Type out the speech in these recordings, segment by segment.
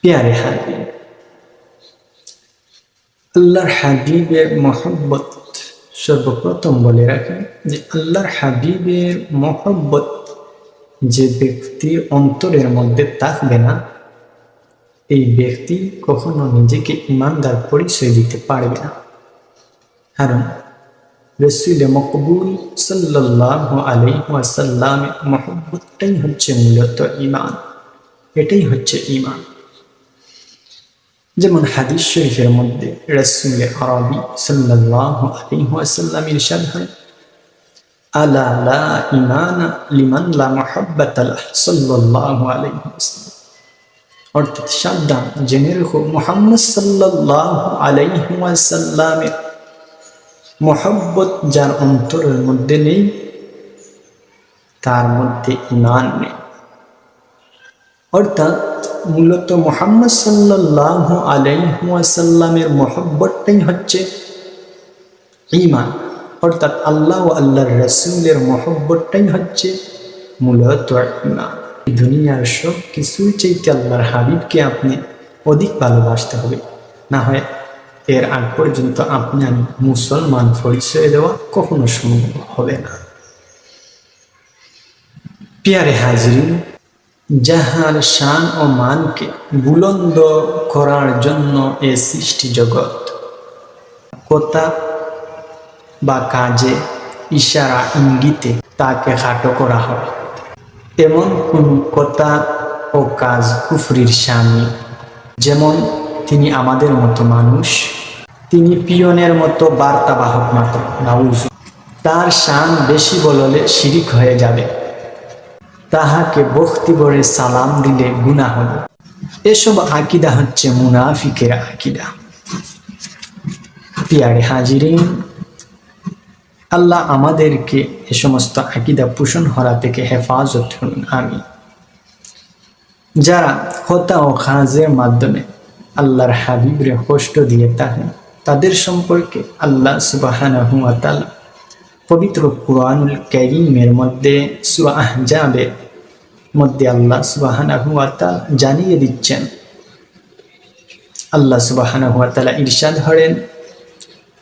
প্যারে হাবিব, আল্লাহর হাবিবের মহব্বত সর্বপ্রথম বলে রাখেন যে আল্লাহর হাবিবের মহব্বত যে ব্যক্তির অন্তরের মধ্যে থাকবে না, এই ব্যক্তি কখনো নিজেকে ইমানদার পরিচয় দিতে পারবে না। কারণ রসুল মকবুল সাল্লাল্লাহু আলাইহি ওয়াসাল্লামের মহব্বতটাই হচ্ছে মূলত ঈমান। এটাই হচ্ছে ঈমান। যেমন হাদিস শরীফের মধ্যে রাসূল আরবি সাল্লাল্লাহু আলাইহি ওয়াসাল্লাম ইরশাদ হয়, আলা লা ঈমানা লিমান লা মুহাব্বাতা লাহ সাল্লাল্লাহু আলাইহি ওয়াসাল্লাম। অর্থাৎ সাবধান, জেনে রাখো মুহাম্মদ সাল্লাল্লাহু আলাইহি ওয়াসাল্লামের মহব্বত যার অন্তরের মধ্যে নেই, তার মধ্যে ঈমান নেই। অর্থাৎ মূলত মুহাম্মদ সাল্লাল্লাহু আলাইহি ওয়াসাল্লামের মহব্বতটাই হচ্ছে ঈমান। অর্থাৎ আল্লাহ ও আল্লাহর রাসূলের মহব্বতটাই হচ্ছে মূলত ঈমান। দুনিয়ার সব কিছুর চাইতে আল্লাহর হাবিবকে আপনি অধিক ভালোবাসতে হবে, না হয় এর আগ পর্যন্ত আপনি মুসলমান পরিচয় দেওয়া কখনো সম্ভব হবে না। প্যারে হাজরিন, যাহার শান ও মানকে বুলন্দ করার জন্য এ সৃষ্টি জগৎ, কথা বা কাজে ইশারা ইঙ্গিতে তাকে খাটো করা হয়, এমন কোন কথা ও কাজ কুফরির শামিল। যেমন তিনি আমাদের মতো মানুষ, তিনি পিয়নের মতো বার্তাবাহক মাত্র, নাউজ। তার শান বেশি বললে শিরিক হয়ে যাবে, তাহাকে ভক্তি ভরে সালাম দিলে গুনাহ হবে। এসব আকীদা হচ্ছে মুনাফিকের আকীদা। প্রিয় হাজিরিন, আল্লাহ আমাদেরকে এ সমস্ত আকীদা পোষণ করা থেকে হেফাজত করুন, আমিন। যারা হত্যা ও খাজের মাধ্যমে আল্লাহর হাবিবরে কষ্ট দিয়ে থাকেন, তাদের সম্পর্কে আল্লাহ সুবহানাহু ওয়া তাআলা পবিত্র কুরআনুল কারীমের মধ্যে সূরা আহজাবের মধ্যে আল্লাহ সুবহানাহু ওয়া তাআলা জানিয়ে দিচ্ছেন। আল্লাহ সুবহানাহু ওয়া তাআলা ইরশাদ করেন,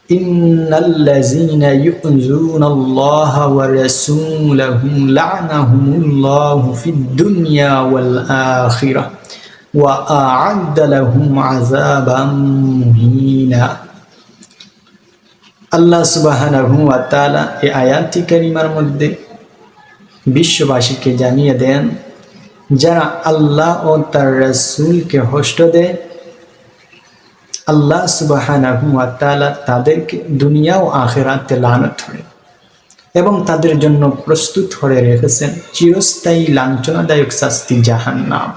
ইন্নাল্লাযীনা ইউযুনাল্লাহা ওয়া রাসূলাহু লা'নাহুমুল্লাহু ফিদ দুনিয়া ওয়াল আখিরাহ ওয়া আ'আদ্দা লাহুম আযাবাম মুহিনা। আল্লাহ সুবহানাহু ওয়া তাআলা এই আয়াতটি কারিমার মধ্যে বিশ্ববাসীকে জানিয়ে দেন, যারা আল্লাহ ও তার রাসূলকে কষ্ট দেয়, আল্লাহ সুবহানাহু ওয়া তাআলা তাদেরকে দুনিয়া ও আখিরাতে লানত করে এবং তাদের জন্য প্রস্তুত করে রেখেছেন চিরস্থায়ী লাঞ্ছনাদায়ক শাস্তি, জাহান্নাম।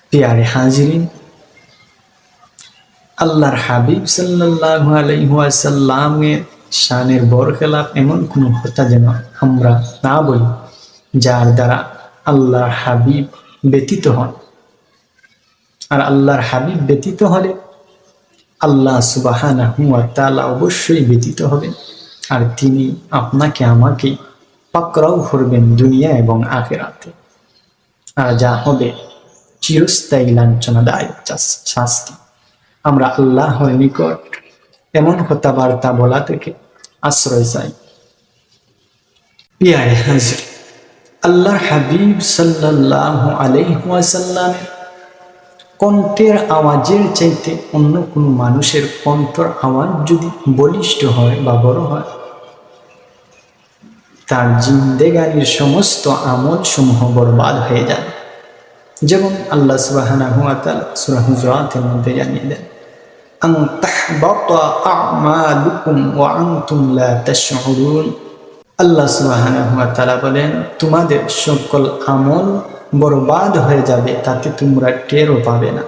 প্রিয় হাজিরিন, আল্লাহর হাবিব সাল্লাল্লাহু আলাইহি ওয়াসাল্লামের শানের বরখেলাপ এমন কোন কথা যেন আমরা না বলি যার দ্বারা আল্লাহর হাবিব ব্যতীত হন। আর আল্লাহর হাবিব ব্যতীত হলে আল্লাহ সুবহানাহু ওয়া তাআলা অবশ্যই ব্যতীত হবেন, আর তিনি আপনাকে আমাকে পাকড়াও করবেন দুনিয়া এবং আখিরাতে। আর যা হবে চিরস্থায়ী লাঞ্ছনাদায়ক শাস্তি। আমরা আল্লাহর নিকট এমন কথাবার্তা বলা থেকে আশ্রয় চাই। প্রিয় হাজির, আল্লাহর হাবিব সাল্লাল্লাহু আলাইহি ওয়াসাল্লামের কণ্ঠের আওয়াজের চাইতে অন্য কোনো মানুষের কণ্ঠের আওয়াজ যদি বলিষ্ঠ হয় বা বড় হয়, তার জিন্দেগানির সমস্ত আমল সমূহ বরবাদ হয়ে যায়। যেমন আল্লাহ সুবহানাহু ওয়া তাআলা সূরা হুজুরাতের মধ্যে জানিয়ে দেন, আন তাহবাতা আ'মালুকুম ওয়া আনতুম লা তাশউরুন। আল্লাহ সুবহানাহু ওয়া তাআলা বলেন, তোমাদের সকল আমল বরবাদ হয়ে যাবে, তাতে তোমরা টেরও পাবে না।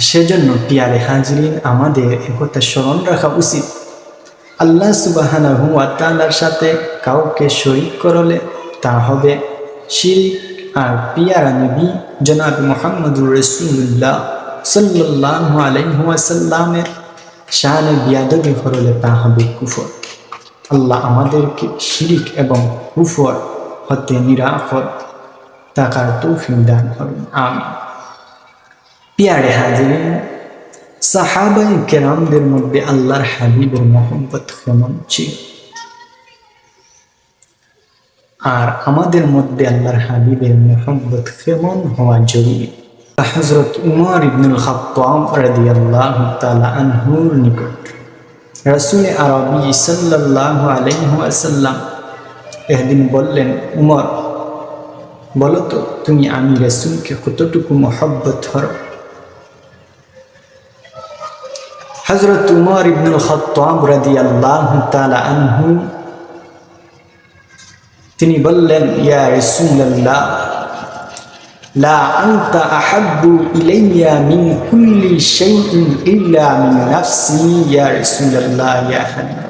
সেজন্য প্রিয় হাজিরিন, আমাদের একথা স্মরণ রাখা উচিত, আল্লাহ সুবহানাহু ওয়া তাআলার সাথে কাউকে শরীক করলে তা হবে শিরক। আর পিয়ারা নবী জনাব মুহাম্মদুর রাসূলুল্লাহ সাল্লাল্লাহু আলাইহি ওয়াসাল্লামের শানে বিয়াদবি করলে তা হবে কুফর। আল্লাহ আমাদেরকে শিরক এবং কুফর হতে নিরাপদ তাকার তৌফিক দান করুন, আমিন। প্রিয় হাজিরিন, সাহাবায়ে কেরামদের মধ্যে আল্লাহর হাবিবের মহব্বত কেমন ছিল, আর আমাদের মধ্যে আল্লাহর হাবিবের মহব্বত কেমন হওয়া জরুরি। হযরত উমর ইবনুল খাত্তাব রাদিয়াল্লাহু তাআলা আনহুর নিকট রাসূল আরবী সাল্লাল্লাহু আলাইহি ওয়াসাল্লাম একদিন বললেন, উমর, বলো তো তুমি আমি রাসূলকে কতটুকু মহব্বত করো? হযরত উমর ইবনুল খাত্তাব রাদিয়াল্লাহু তাআলা আনহু তিনি বললেন, ইয়া রাসূলুল্লাহ, লা আনতা আহাব্বু ইলাইয়া মিন কুল্লি শাইইন ইল্লা মিন নাফসি ইয়া রাসূলুল্লাহ, ইয়া হাবিব।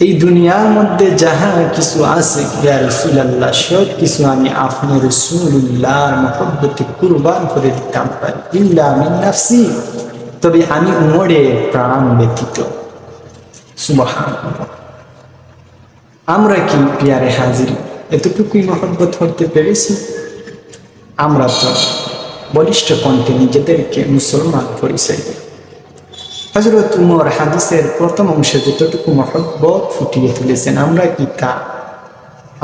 এই দুনিয়ার মধ্যে যাহা কিছু আছে ইয়া রাসূলুল্লাহ, সব কিছু আমি আপনার রাসূলুল্লাহর মহব্বতে কুরবান করে দিতাম পারি, ইল্লা মিন নাফসি, তবে আমি উমরের প্রাণ ব্যতীত। সুবহানাল্লাহ। আমরা কি প্রিয়ারে হাজির এতটুকুই মহব্বত করতে পেরেছি? আমরা তো বলিষ্ঠ কণ্ঠে নিজেদেরকে মুসলমান পরিচয় দিই। হযরত উমর হাদিসের প্রথম অংশে যতটুকু মহব্বত ফুটিয়ে তুলেছেন,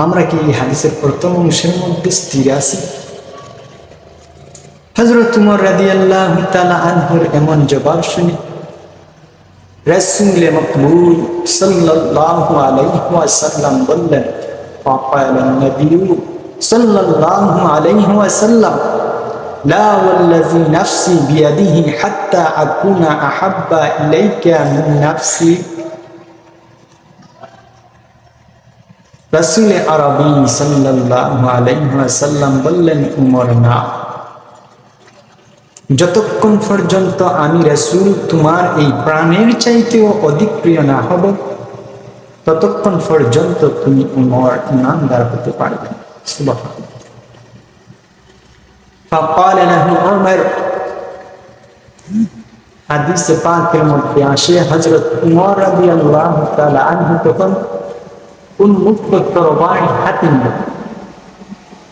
আমরা কি এই হাদিসের প্রথম অংশের মধ্যে স্থির আছি? হযরত উমর রাদিয়াল্লাহু তাআলা আনহুর এমন জবাব শুনে রাসূল মকবুল সাল্লাল্লাহু আলাইহি ওয়াসাল্লাম বললেন, ফাকাল নবী সাল্লাল্লাহু আলাইহি ওয়াসাল্লাম, লা ওয়াল্লাযী নাফসি বিয়াদিহি হাত্তা আকুনা আহাব্বা ইলাইকা মিন নাফসি। রাসূল আরবী সাল্লাল্লাহু আলাইহি ওয়াসাল্লাম বললেন, উমর, না, যতক্ষণ পর্যন্ত আমি রাসূল তোমার এই প্রাণের চাইতেও অধিক প্রিয় না হব, ততক্ষণ পর্যন্ত তুমি উমর ইমানদার হতে পারবে। সুবহানাল্লাহ। ফাকাল লাহু উমর, হাদিসে পাকের মধ্যে আসে হযরত উমর রাদিয়াল্লাহু তাআলা আনহু তখন উন্মুক্ত তরবারি হাতে নিলেন।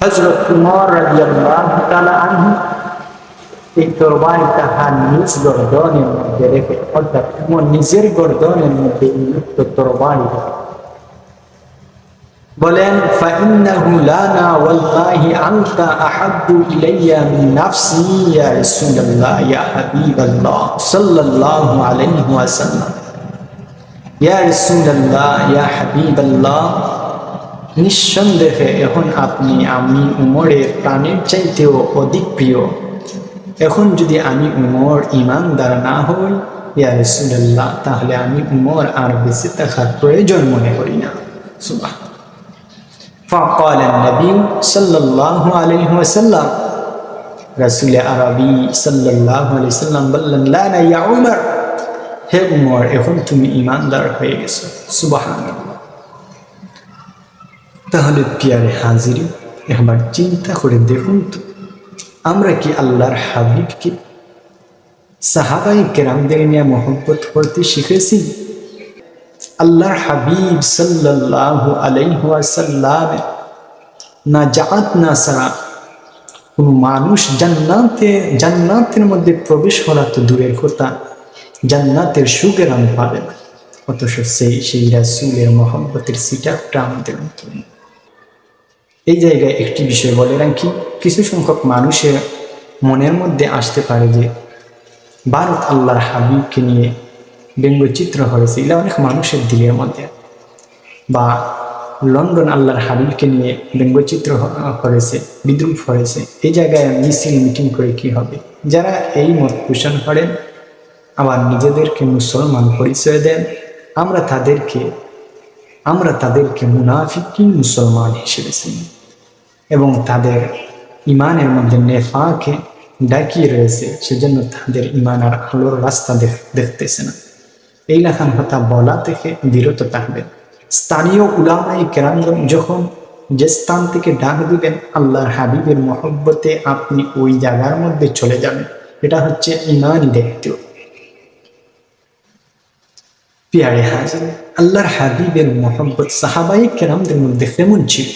হযরত উমর রাদিয়াল্লাহু তাআলা আনহু এই তরবারিটা নিজ গর্দনের মধ্যে রেখে, অর্থাৎ নিজের গর্দনের মধ্যে উন্মুক্ত তরবারি বলেন, ফাইন্নাহু লানা ওয়াল্লাহি আনতা আহাব্বু ইলাইয়া মিন নাফসি ইয়া রাসূলুল্লাহ, ইয়া হাবিবাল্লাহ সাল্লাল্লাহু আলাইহি ওয়াসাল্লাম। ইয়া রাসূলুল্লাহ, ইয়া হাবিবাল্লাহ, নিঃসন্দেহে এখন আপনি আমি উমরের প্রাণের চাইতেও অধিক প্রিয়। এখন যদি আমি উমর ঈমানদার না হই ইয়া রাসূলুল্লাহ, তাহলে আমি উমর আর বেঁচে থাকার প্রয়োজন মনে করি না। সুবহানাল্লাহ। ফাকাল নবী সাল্লাল্লাহু আলাইহি ওয়াসাল্লাম, রাসূল আরবী সাল্লাল্লাহু আলাইহি ওয়াসাল্লাম বললেন, লা না ইয়া উমর, হে উমর, এখন তুমি ঈমানদার হয়ে গেছো। সুবহানাল্লাহ। তাহলে প্রিয় হাজিরি, একবার চিন্তা করে দেখুন তো, আমরা কি আল্লাহর হাবিবকে সাহাবায়ে কেরামদের নিয়ে মহব্বত করতে শিখেছি? আল্লাহর হাবিব সাল্লাল্লাহু আলাইহি ওয়াসাল্লাম না জাআত না ছাড়া কোন মানুষ জান্নাতের মধ্যে প্রবেশ করা তো দূরের কথা, জান্নাতের সুখের আম পাবে না। অথচ সেই রাসূলের মহব্বতের সিটাটা আমাদের অন্তরে। এই জায়গায় একটি বিষয় বলে রাখি, কিছু সংখ্যক মানুষের মনের মধ্যে আসতে পারে যে ভারত আল্লাহর হাবিবকে নিয়ে ব্যঙ্গচিত্র হয়েছে, এটা অনেক মানুষের দিলের মধ্যে, বা লন্ডন আল্লাহর হাবিবকে নিয়ে ব্যঙ্গচিত্র করেছে, বিদ্রুপ হয়েছে। এই জায়গায় মিছিল মিটিং করে কি হবে? যারা এই মত পোষণ করেন আবার নিজেদেরকে মুসলমান পরিচয় দেন, আমরা তাদেরকে মুনাফিকিন মুসলমান হিসেবে চিনি, এবং তাদের ইমানের মধ্যে নেফাকে ডাকিয়ে রয়েছে, সেজন্য তাদের ইমান আর আলোর রাস্তা দেখতেছে না। এই লেখান কথা বলা থেকে বিরত থাকবেন। স্থানীয় উলামায়ে কেরামগণ যখন যে স্থান থেকে ডাক দিবেন আল্লাহর হাবিবের মহব্বতে, আপনি ওই জায়গার মধ্যে চলে যাবেন। এটা হচ্ছে ইমানই দায়িত্ব। প্রিয় হাজির, আল্লাহর হাবিবের মহব্বত সাহাবায়ে কেরামদের মধ্যে কেমন ছিল?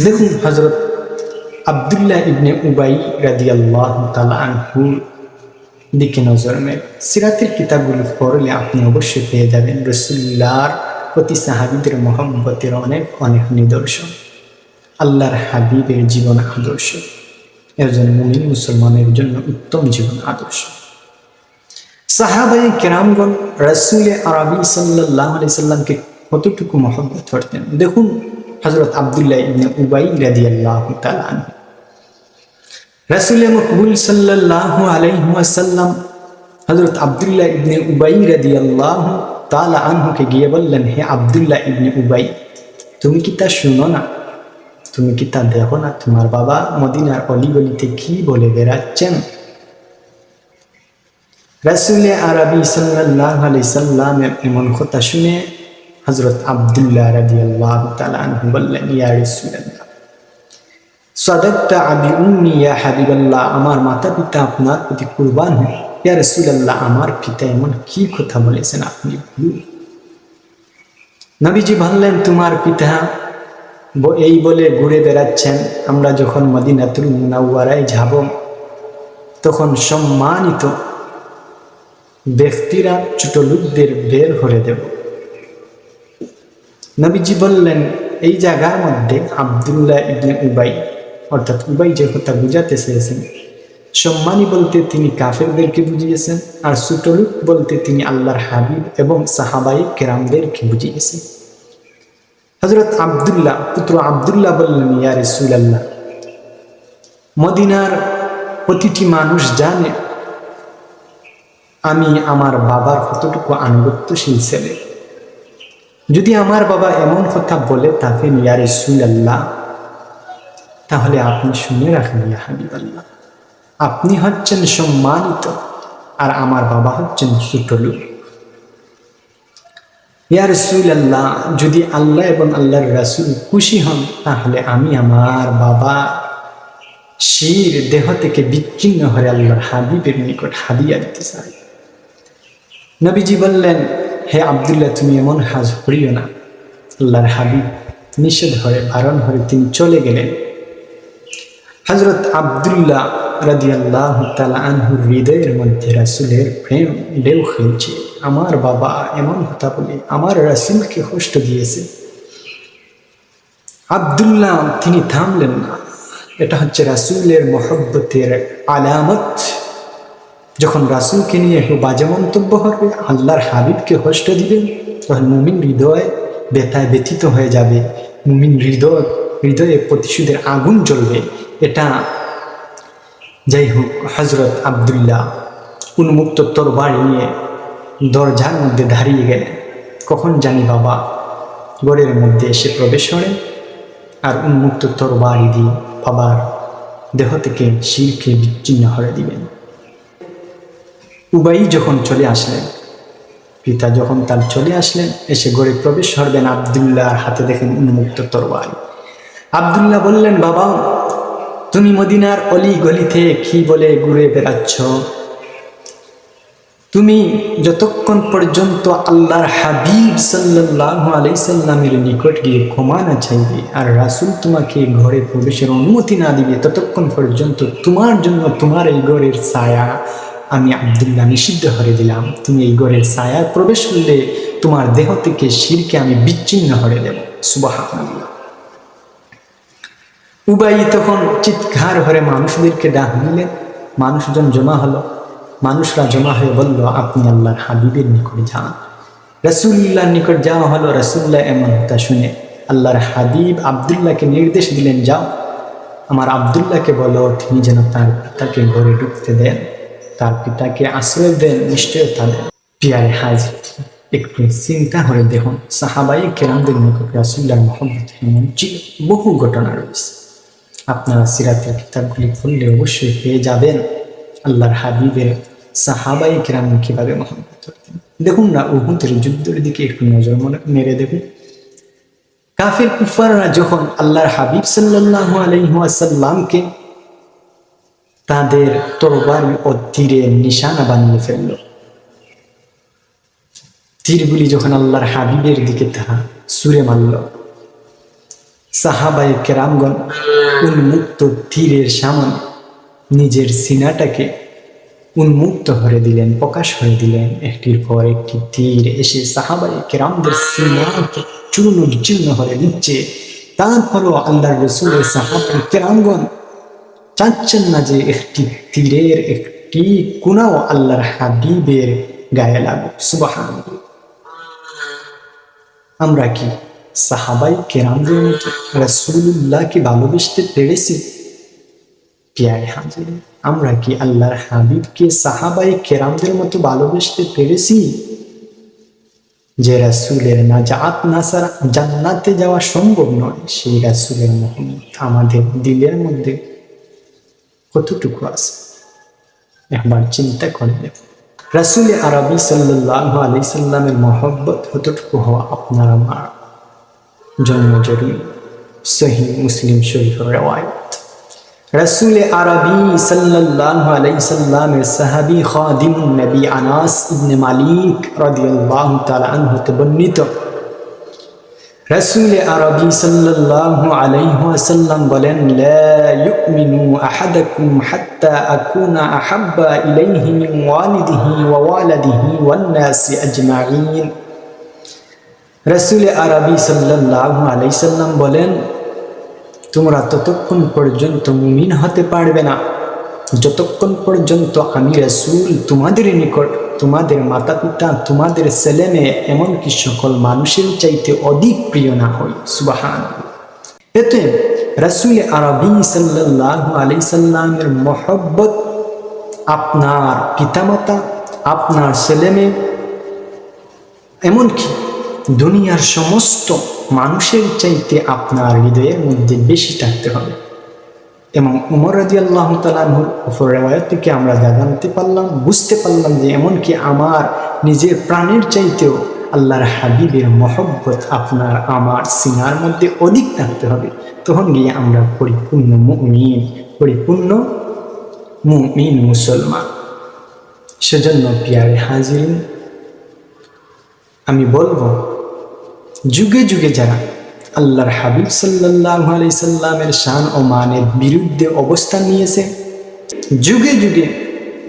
দেখুন হযরত আব্দুল্লাহ ইবনে উবাই রাদিয়াল্লাহু তাআলা আনহুর দিকে নজর মেলে। সিরাতের কিতাবগুলো পড়লে আপনি অবশ্যই পেয়ে যাবেন রাসূলুল্লাহর প্রতি সাহাবীদের মহব্বতের অনেক অনেক নিদর্শন, আল্লাহর হাবিবের জীবন আদর্শ একজন মুমিন মুসলমানের জন্য উত্তম জীবন আদর্শ। সাহাবায়ে কেরামগণ রাসূল আরবি সাল্লাল্লাহু আলাইহি সাল্লামকে কতটুকু মহব্বত করতেন দেখুন হযরত আব্দুল্লাহ ইবনে উবাই রাদিয়াল্লাহু তাআলা আনহু। রাসূল মকবুল সাল্লাল্লাহু আলাইহি ওয়াসাল্লাম হযরত আব্দুল্লাহ ইবনে উবাই রাদিয়াল্লাহু তাআলা আনহুকে গিয়ে বললেন, হে আব্দুল্লাহ ইবনে উবাই, তুমি কি তা শুনো না, তুমি কি তা দেখো না, তোমার বাবা মদিনার অলিগলিতে কি বলে বেড়াচ্ছেন? রাসূল আরবি সাল্লাল্লাহু আলাইহি সাল্লামের এমন কথা শুনে হযরত আব্দুল্লাহ রাদিয়াল্লাহু তাআলা আনহু বললেন, ইয়া রাসূলুল্লাহ সাদাকতা আবি উম্মি ইয়া হাবিবাল্লাহ, আমার মাতা পিতা আপনার প্রতি কুরবান হোক। ইয়া রাসূলুল্লাহ, আমার পিতা এমন কি কথা বলেছেন আপনি বলুন। নবীজি বললেন, তোমার পিতা এই বলে ঘুরে বেড়াচ্ছেন, আমরা যখন মদিনাতুল মুনাওয়ারায় যাব তখন সম্মানিত ব্যক্তিরা ছোট লোকদের বের করে দেব। নবীজি বললেন, এই জায়গার মধ্যে আব্দুল্লাহ ইবনে উবাই অর্থাৎ উবাই যে কথা বুঝাতে চেয়েছেন, সম্মানী বলতে তিনি কাফেরদেরকে বুঝিয়েছেন, আর ছোট লোক বলতে তিনি আল্লাহর হাবিব এবং সাহাবায়ে কেরামদেরকে বুঝিয়েছেন। হযরত আব্দুল্লাহ পুত্র আব্দুল্লাহ বললেন, ইয়া রাসূলুল্লাহ, মদিনার প্রতিটি মানুষ জানে আমি আমার বাবার কতটুকু আনুগত্যশীল ছেলে। যদি আমার বাবা এমন কথা বলে থাকেন ইয়া রাসূলুল্লাহ, তাহলে আপনি শুনে রাখেন ইয়া হাবিবাল্লাহ, আপনি হচ্ছেন সম্মানিত আর আমার বাবা হচ্ছেন ছোট লোক। ইয়া রাসূলুল্লাহ, যদি আল্লাহ এবং আল্লাহর রাসূল খুশি হন তাহলে আমি আমার বাবা শির দেহ থেকে বিচ্ছিন্ন হয়ে আল্লাহর হাবিবের নিকট হাদিয়া দিতে চাই। নবীজি বললেন, হে আব্দুল্লাহ, তুমি এমন হাজ করিও না। আল্লাহর হাবিব নিষেধ হয়ে বারণ হয়ে তিনি চলে গেলেন। হযরত আব্দুল্লাহ রাদিয়াল্লাহু তাআলা আনহুর হৃদয়ের মধ্যে রাসূলের প্রেম ঢেউ খেলছে। আমার বাবা এমন কথা বলে আমার রাসূলকে কষ্ট দিয়েছে। আব্দুল্লাহ তিনি থামলেন না। এটা হচ্ছে রাসূলের মহব্বতের আলামত। যখন রাসূলকে নিয়ে কেউ বাজে মন্তব্য হবে, আল্লাহর হাবিবকে কষ্ট দিবেন, তখন মুমিন হৃদয় ব্যথায় ব্যথিত হয়ে যাবে, মুমিন হৃদয়ে প্রতিশোধের আগুন জ্বলবে। এটা যাই হোক, হযরত আব্দুল্লাহ উন্মুক্ত তরবারি নিয়ে দরজার মধ্যে দাঁড়িয়ে গেলেন। কখন জানি বাবা ঘরের মধ্যে এসে প্রবেশ করেন আর উন্মুক্ত তরবারি দিয়ে বাবার দেহ থেকে শিরকে বিচ্ছিন্ন করে দিবেন। উবাই যখন চলে আসলেন, পিতা যখন তার চলে আসলেন, এসে ঘরে প্রবেশ করবেন, আব্দুল্লাহর হাতে দেখেন উন্মুক্ত তরবারি। আব্দুল্লাহ বললেন, বাবা তুমি মদিনার অলি গলিতে কি বলে ঘুরে বেড়াচ্ছ? তুমি যতক্ষণ পর্যন্ত আল্লাহর হাবিব সাল্লাল্লাহু আলাইহি সাল্লামের নিকট গিয়ে ক্ষমা না চাইবে আর রাসূল তোমাকে ঘরে প্রবেশের অনুমতি না দিবে, ততক্ষণ পর্যন্ত তোমার জন্য তোমার এই ঘরের ছায়া আমি আব্দুল্লাহ নিষিদ্ধ করে দিলাম। তুমি এই ঘরের ছায়া প্রবেশ করলে তোমার দেহ থেকে শিরকে আমি বিচ্ছিন্ন করে দেব। সুবহানাল্লাহ। উবাই তখন চিৎকার করে মানুষদেরকে ডাক দিলেন। মানুষজন জমা হলো। মানুষরা জমা হয়ে বলল, আপনি আল্লাহর হাবিবের নিকট যান। রাসূলুল্লাহর নিকট যাওয়া হলো। রাসূলুল্লাহ এমন কথা শুনে আল্লাহর হাবিব আব্দুল্লাহকে নির্দেশ দিলেন, যাও আমার আব্দুল্লাহকে বলো তিনি যেন তার পিতাকে ঘরে ঢুকতে দেন, তার পিতাকে আশ্রয় দেন, নিশ্চয়তা দেন। পিয়ারে হাজির, একটু চিন্তা করে দেখুন সাহাবায়ে কেরামদের নিকট রাসূলুল্লাহর মহব্বত এমন ছিল। বহু ঘটনা রয়েছে, আপনারা সিরাতের কিতাবগুলি পড়লে অবশ্যই পেয়ে যাবেন আল্লাহর হাবিবের সাহাবায়ে কেরাম কিভাবে মহব্বত করতেন। দেখুন না, উহুদের যুদ্ধের দিকে একটু নজর মেরে দেখুন। কাফির কুফাররা যখন আল্লাহর হাবিব সাল্লাল্লাহু আলাইহি ওয়াসাল্লামকে তাদের তরবারি ও তীরে নিশানা বানিয়ে ফেলল, তীরগুলি যখন আল্লাহর হাবিবের দিকে তারা ছুঁড়ে মারল, সাহাবায়ে কেরামগণ উন্মুক্ত তীরের সামনে নিজের সিনাটাকে উন্মুক্ত করে দিলেন, প্রকাশ করে দিলেন। একটির পর একটি তীর এসে সাহাবায়ে কেরামদের সিনাকে চূর্ণ বিচূর্ণ করে দিচ্ছে। তারপরও আল্লাহর রাসূলের সাহাবায়ে কেরামগণ চাচ্ছেন না যে একটি তীরের একটি কোনাও আল্লাহর হাবিবের গায়ে লাগুক। সুবহানাল্লাহ। আমরা কি সাহাবায়ে কেরামদের মতো রাসূলুল্লাহকে ভালোবাসতে পেরেছি? প্রিয় হাজিরিন, আমরা কি আল্লাহর হাবিবকে সাহাবায়ে কেরামদের মতো ভালোবাসতে পেরেছি? যে রাসূলের নাজাত না ছাড়া জান্নাতে যাওয়া সম্ভব নয়, সেই রাসূলের মহব্বত আমাদের দিলের মধ্যে কতটুকু আছে একবার চিন্তা করে দেখুন। রাসূল আরবি সাল্লাল্লাহু আলাইহি সাল্লামের মহব্বত কতটুকু হওয়া আপনার আমার জন্য জরুরি। সহিহ মুসলিম শরীফের রওয়ায়াত, রাসূল আরবি সাল্লাল্লাহু আলাইহি সাল্লামের সাহাবী খাদিমুন নবী আনাস ইবনে মালিক রাদিয়াল্লাহু তাআলা আনহু হতে বর্ণিত, রাসূল আরবি সাল্লাল্লাহু আলাইহি ওয়াসাল্লাম বলেন, লা ইউমিনু আহাদাকুম হাত্তা আকুনা আহাব্বা ইলাইহি মিন ওয়ালিদিহি ওয়া ওয়ালাদিহি ওয়ান নাসি আজমাইন। রাসূল আরবি সাল্লাল্লাহু আলাইহি সাল্লাম বলেন, তোমরা ততক্ষণ পর্যন্ত মুমিন হতে পারবে না যতক্ষণ পর্যন্ত আমি রাসূল তোমাদের নিকট তোমাদের মাতা পিতা, তোমাদের ছেলে মেয়ে, এমনকি সকল মানুষের চাইতে অধিক প্রিয় না হই। সুবহানাল্লাহ। এতে রাসূল আরবি সাল্লাল্লাহু আলাইহি সাল্লামের মহব্বত আপনার পিতামাতা, আপনার ছেলে মেয়ে, এমনকি দুনিয়ার সমস্ত মানুষের চাইতে আপনার হৃদয়ের মধ্যে বেশি থাকতে হবে। এবং উমর রাদিয়াল্লাহু তাআলা আনহুর রওয়ায়াত থেকে আমরা জানতে পারলাম, বুঝতে পারলাম যে এমনকি আমার নিজের প্রাণের চাইতেও আল্লাহর হাবিবের মহব্বত আপনার আমার সিনার মধ্যে অধিক থাকতে হবে। তখন গিয়ে আমরা পরিপূর্ণ মুমিন মুসলমান। সেজন্য প্রিয় হাজিরিন, আমি বলবো, যুগে যুগে যারা আল্লাহর হাবিব সাল্লাল্লাহু আলাইহি সাল্লামের শান ও মানের বিরুদ্ধে অবস্থান নিয়েছে, যুগে যুগে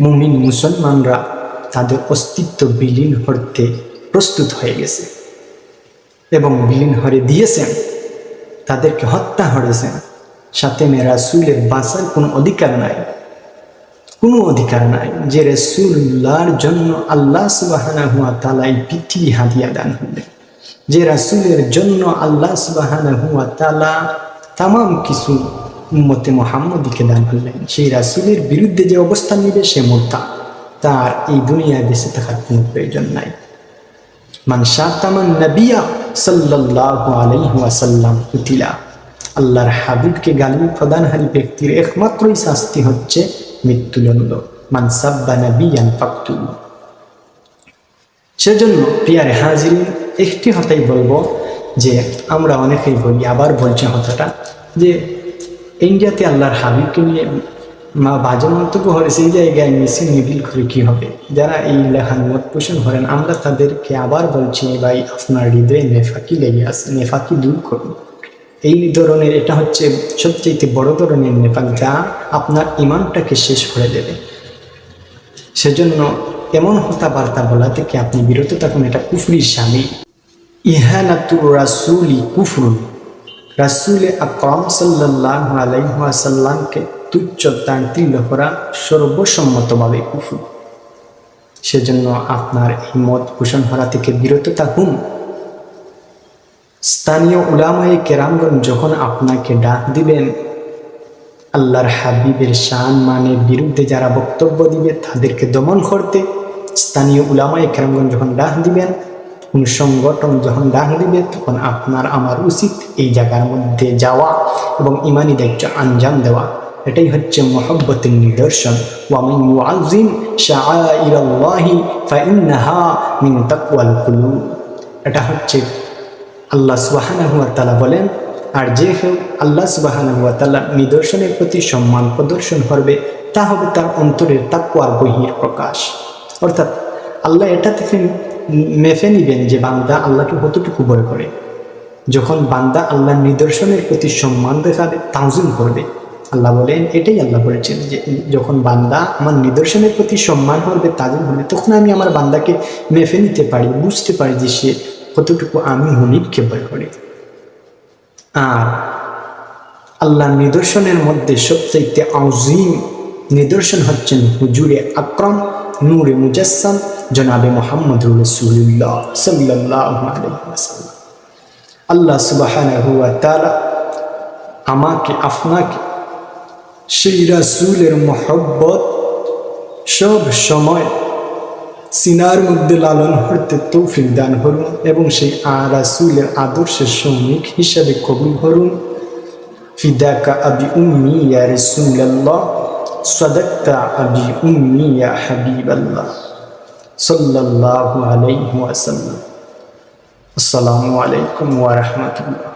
মুমিন মুসলমানরা তাদের অস্তিত্ব বিলীন করতে প্রস্তুত হয়ে গেছে এবং বিলীন করে দিয়েছেন, তাদেরকে হত্যা করেছেন। সাথে রাসূলের বাঁচার কোনো অধিকার নাই, কোনো অধিকার নাই। যে রাসূলুল্লাহর জন্য আল্লাহ সুবহানাহু ওয়া তাআলা এই পৃথিবী হাদিয়া দান করলেন, যে রাসূলের জন্য আল্লাহ সুবহানাহু ওয়া তাআলা তামাম কিছু উম্মতে মুহাম্মদীকে দান করলেন, সেই রাসূলের বিরুদ্ধে যে অবস্থান নেবে সে মুরতাদ, তার এই দুনিয়ায় বেঁচে থাকার কোনো প্রয়োজন নাই। মান শাতামান নবিয়্যা সাল্লাল্লাহু আলাইহি ওয়াসাল্লাম কুতিলা। আল্লাহর হাবিবকে গালি প্রদানকারী ব্যক্তির একমাত্রই শাস্তি হচ্ছে মৃত্যুদণ্ড। মান সাব্বা নবিয়্যান ফাকতুলু। সেজন্য প্রিয় হাজিরিন, একটি কথাই বলবো যে আমরা অনেকেই বলি, আবার বলছি কথাটা, যে ইন্ডিয়াতে আল্লাহর হাবিবকে নিয়ে বাজে মন্তব্য হয়েছে, এই জায়গায় মিছিল মিছিল করে কী হবে? যারা এই লেখার মত পোষণ করেন, আমরা তাদেরকে আবার বলছি, ভাই আপনার হৃদয়ে নেফাকি লেগে আছে, নেফাকি দূর করুন। এই ধরনের, এটা হচ্ছে সবচেয়ে বড় ধরনের নেফাক, যা আপনার ইমানটাকে শেষ করে দেবে। সেজন্য এমন কথাবার্তা বলা থেকে আপনি বিরত থাকুন, এটা কুফরির শামিল। ইহানাতুর রাসূলি কুফরুন। রাসূল আকরাম সাল্লাল্লাহু আলাইহি ওয়াসাল্লামকে তুচ্ছ তাচ্ছিল্য করা সর্বসম্মতভাবে কুফর। সেজন্য আপনার এই মত পোষণ করা থেকে বিরত থাকুন। স্থানীয় উলামায়ে কেরামগণ যখন আপনাকে ডাক দিবেন আল্লাহর হাবিবের শান মানের বিরুদ্ধে যারা বক্তব্য দিবে তাদেরকে দমন করতে, স্থানীয় উলামায়ে কেরামগণ যখন ডাক দিবেন, কোন সংগঠন যখন ডাক দিবে, তখন আপনার আমার উচিত এই জায়গার মধ্যে যাওয়া এবং ইমানি দায়িত্ব আঞ্জাম দেওয়া। এটাই হচ্ছে মহব্বতের নিদর্শন। ওয়া মান ইউআযিম শাআইরাল্লাহি ফাইন্নাহা মিন তাকওয়াল কুলুব। এটা হচ্ছে আল্লাহ সুবহানাহু ওয়া তাআলা বলেন, আর যে কেউ আল্লাহ সুবহানাহু ওয়া তাআলা নিদর্শনের প্রতি সম্মান প্রদর্শন করবে, তা হবে তার অন্তরের তাকওয়ার বহির প্রকাশ। অর্থাৎ আল্লাহ এটা থেকে মেপে নিবেন যে বান্দা আল্লাহকে কতটুকু ভয় করে। যখন বান্দা আল্লাহর নিদর্শনের প্রতি সম্মান দেখাবে, তাজিম করবে। আল্লাহ বলেন, এটাই আল্লাহ বলেছেন যে যখন বান্দা আমার নিদর্শনের প্রতি সম্মান করবে, তাজিম করবে, তখন আমি আমার বান্দাকে মেপে নিতে পারি, বুঝতে পারি যে সে কতটুকু আমি হনিফকে ভয় করি। আর আল্লাহর নিদর্শনের মধ্যে সবচাইতে আজিম নিদর্শন হচ্ছেন হুজুরে আকরাম নূরে মুজাসসাম জনাবে মুহাম্মদুর রাসূলুল্লাহ সাল্লাল্লাহু আলাইহি ওয়াসাল্লাম। আল্লাহ সুবহানাহু ওয়া তাআলা আমাকে আপনাকে সেই রাসূলের মহব্বত সব সময় সিনার মধ্যে লালন করতে তৌফিক দান করুন এবং সেই রাসূলের আদর্শের সৈনিক হিসাবে কবুল করুন। ফিদাকা আবি উম্মি ইয়া রাসূলুল্লাহ সাদাকতা আবি উম্মি ইয়া হাবিবাল্লাহ সাল্লাল্লাহু আলাইহি ওয়াসাল্লাম। আসসালামু আলাইকুম ওয়া রাহমাতুল্লাহ।